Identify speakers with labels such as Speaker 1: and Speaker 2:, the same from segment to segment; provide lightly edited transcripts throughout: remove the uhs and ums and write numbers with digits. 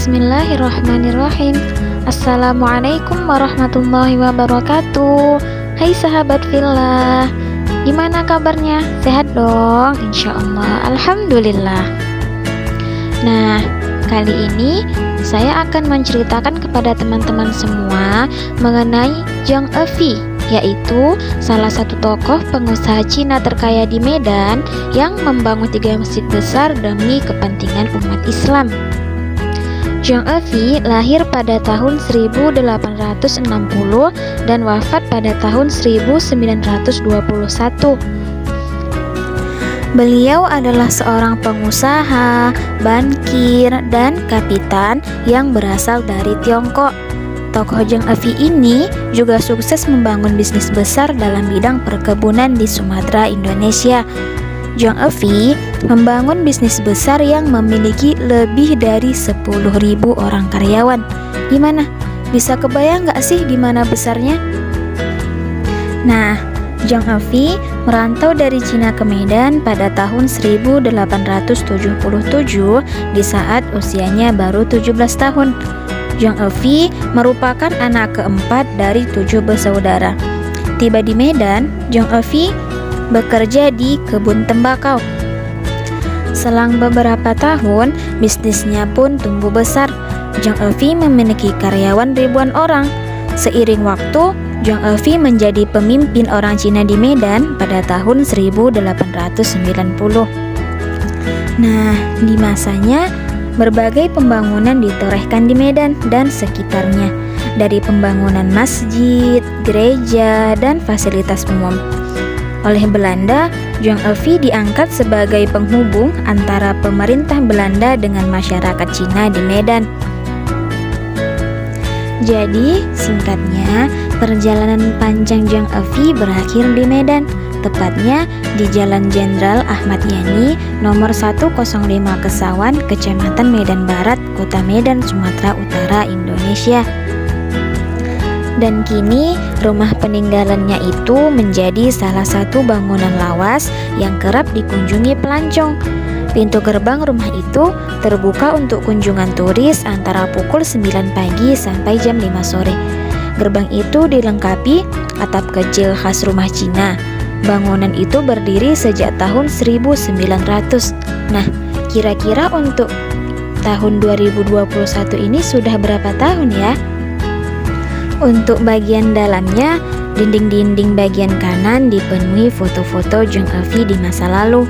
Speaker 1: Bismillahirrahmanirrahim. Assalamualaikum warahmatullahi wabarakatuh. Hai sahabat fillah, gimana kabarnya? Sehat dong? Insya Allah, alhamdulillah. Nah, kali ini saya akan menceritakan kepada teman-teman semua mengenai Zhang Efi, yaitu salah satu tokoh pengusaha Cina terkaya di Medan yang membangun 3 masjid besar demi kepentingan umat Islam. Zhang Efi lahir pada tahun 1860 dan wafat pada tahun 1921. Beliau adalah seorang pengusaha, bankir, dan kapitan yang berasal dari Tiongkok. Tokoh Zhang Efi ini juga sukses membangun bisnis besar dalam bidang perkebunan di Sumatera, Indonesia. Zhang Efi membangun bisnis besar yang memiliki lebih dari 10.000 orang karyawan. Gimana? Bisa kebayang nggak sih gimana besarnya? Nah, Zhang Efi merantau dari Cina ke Medan pada tahun 1877 di saat usianya baru 17 tahun. Zhang Efi merupakan anak keempat dari 7 bersaudara. Tiba di Medan, Zhang Efi bekerja di kebun tembakau. Selang beberapa tahun, bisnisnya pun tumbuh besar. Zhang Efi memiliki karyawan ribuan orang. Seiring waktu, Zhang Efi menjadi pemimpin orang Cina di Medan pada tahun 1890. Nah, di masanya, berbagai pembangunan ditorehkan di Medan dan sekitarnya, dari pembangunan masjid, gereja, dan fasilitas umum. Oleh Belanda, Zhang Efi diangkat sebagai penghubung antara pemerintah Belanda dengan masyarakat Cina di Medan. Jadi, singkatnya, perjalanan panjang Zhang Efi berakhir di Medan, tepatnya di Jalan Jenderal Ahmad Yani, nomor 105 Kesawan, Kecamatan Medan Barat, Kota Medan, Sumatera Utara, Indonesia. Dan kini rumah peninggalannya itu menjadi salah satu bangunan lawas yang kerap dikunjungi pelancong. Pintu gerbang rumah itu terbuka untuk kunjungan turis antara pukul 9 pagi sampai jam 5 sore. Gerbang itu dilengkapi atap kecil khas rumah Cina. Bangunan itu berdiri sejak tahun 1900. Nah, kira-kira untuk tahun 2021 ini sudah berapa tahun ya? Untuk bagian dalamnya, dinding-dinding bagian kanan dipenuhi foto-foto Zhang Efi di masa lalu.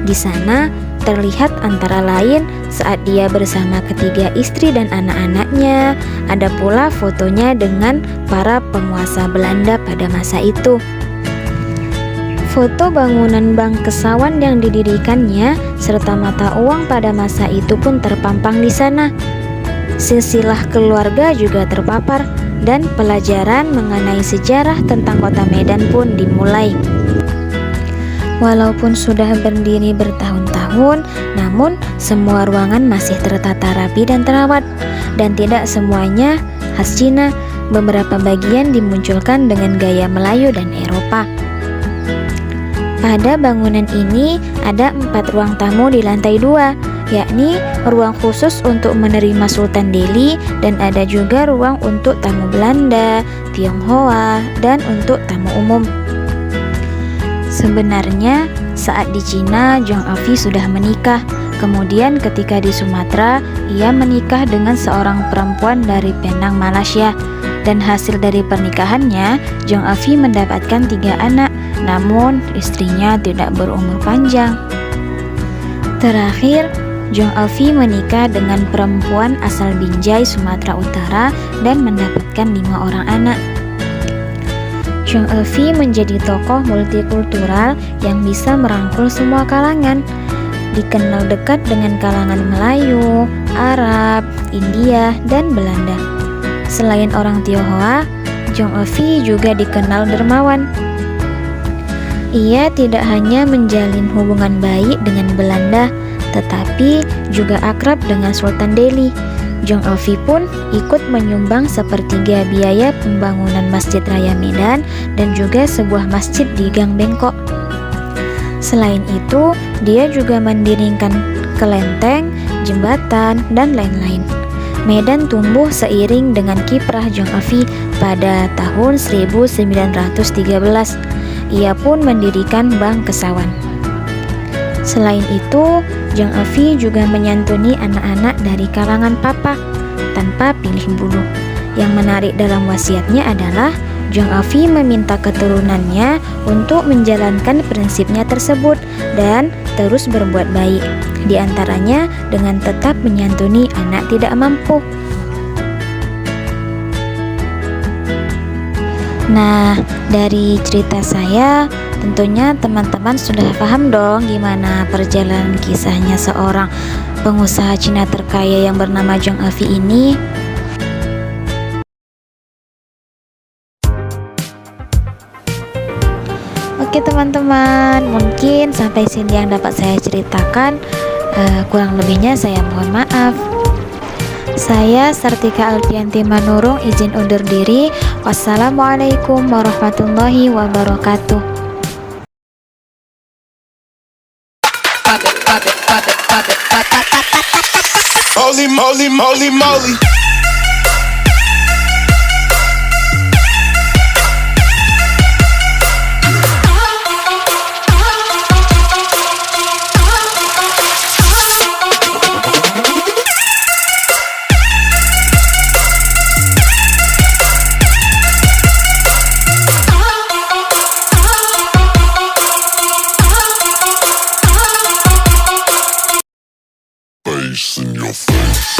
Speaker 1: Di sana terlihat antara lain saat dia bersama ketiga istri dan anak-anaknya. Ada pula fotonya dengan para penguasa Belanda pada masa itu. Foto bangunan Bank Kesawan yang didirikannya serta mata uang pada masa itu pun terpampang di sana. Silsilah keluarga juga terpapar dan pelajaran mengenai sejarah tentang kota Medan pun dimulai. Walaupun sudah berdiri bertahun-tahun, namun semua ruangan masih tertata rapi dan terawat, dan tidak semuanya khas Cina. Beberapa bagian dimunculkan dengan gaya Melayu dan Eropa. Pada bangunan ini ada 4 ruang tamu di lantai 2, yakni ruang khusus untuk menerima Sultan Delhi, dan ada juga ruang untuk tamu Belanda, Tionghoa, dan untuk tamu umum. Sebenarnya saat di Cina, Zhang Efi sudah menikah. Kemudian ketika di Sumatera, ia menikah dengan seorang perempuan dari Penang, Malaysia. Dan hasil dari pernikahannya, Zhang Efi mendapatkan 3 anak, namun istrinya tidak berumur panjang. Terakhir, Zhang Efi menikah dengan perempuan asal Binjai, Sumatera Utara dan mendapatkan 5 orang anak. Zhang Efi menjadi tokoh multikultural yang bisa merangkul semua kalangan. Dikenal dekat dengan kalangan Melayu, Arab, India, dan Belanda. Selain orang Tionghoa, Zhang Efi juga dikenal dermawan. Ia tidak hanya menjalin hubungan baik dengan Belanda, tetapi juga akrab dengan Sultan Delhi. Zhang Efi pun ikut menyumbang sepertiga biaya pembangunan Masjid Raya Medan dan juga sebuah masjid di Gang Bengkok. Selain itu, dia juga mendirikan kelenteng, jembatan, dan lain-lain. Medan tumbuh seiring dengan kiprah Jong Evi pada tahun 1913. Ia pun mendirikan Bank Kesawan. Selain itu, Jong Evi juga menyantuni anak-anak dari kalangan papa tanpa pilih bulu. Yang menarik dalam wasiatnya adalah Jong Evi meminta keturunannya untuk menjalankan prinsipnya tersebut dan terus berbuat baik, di antaranya dengan tetap menyantuni anak tidak mampu. Nah, dari cerita saya, tentunya teman-teman sudah paham dong gimana perjalanan kisahnya seorang pengusaha Cina terkaya yang bernama Jong Evi ini. Oke teman-teman, mungkin sampai sini yang dapat saya ceritakan. Kurang lebihnya saya mohon maaf. Saya Sartika Alfianti Manurung izin undur diri. Wassalamualaikum warahmatullahi wabarakatuh.
Speaker 2: Holy moly, moly, moly. Face in your face.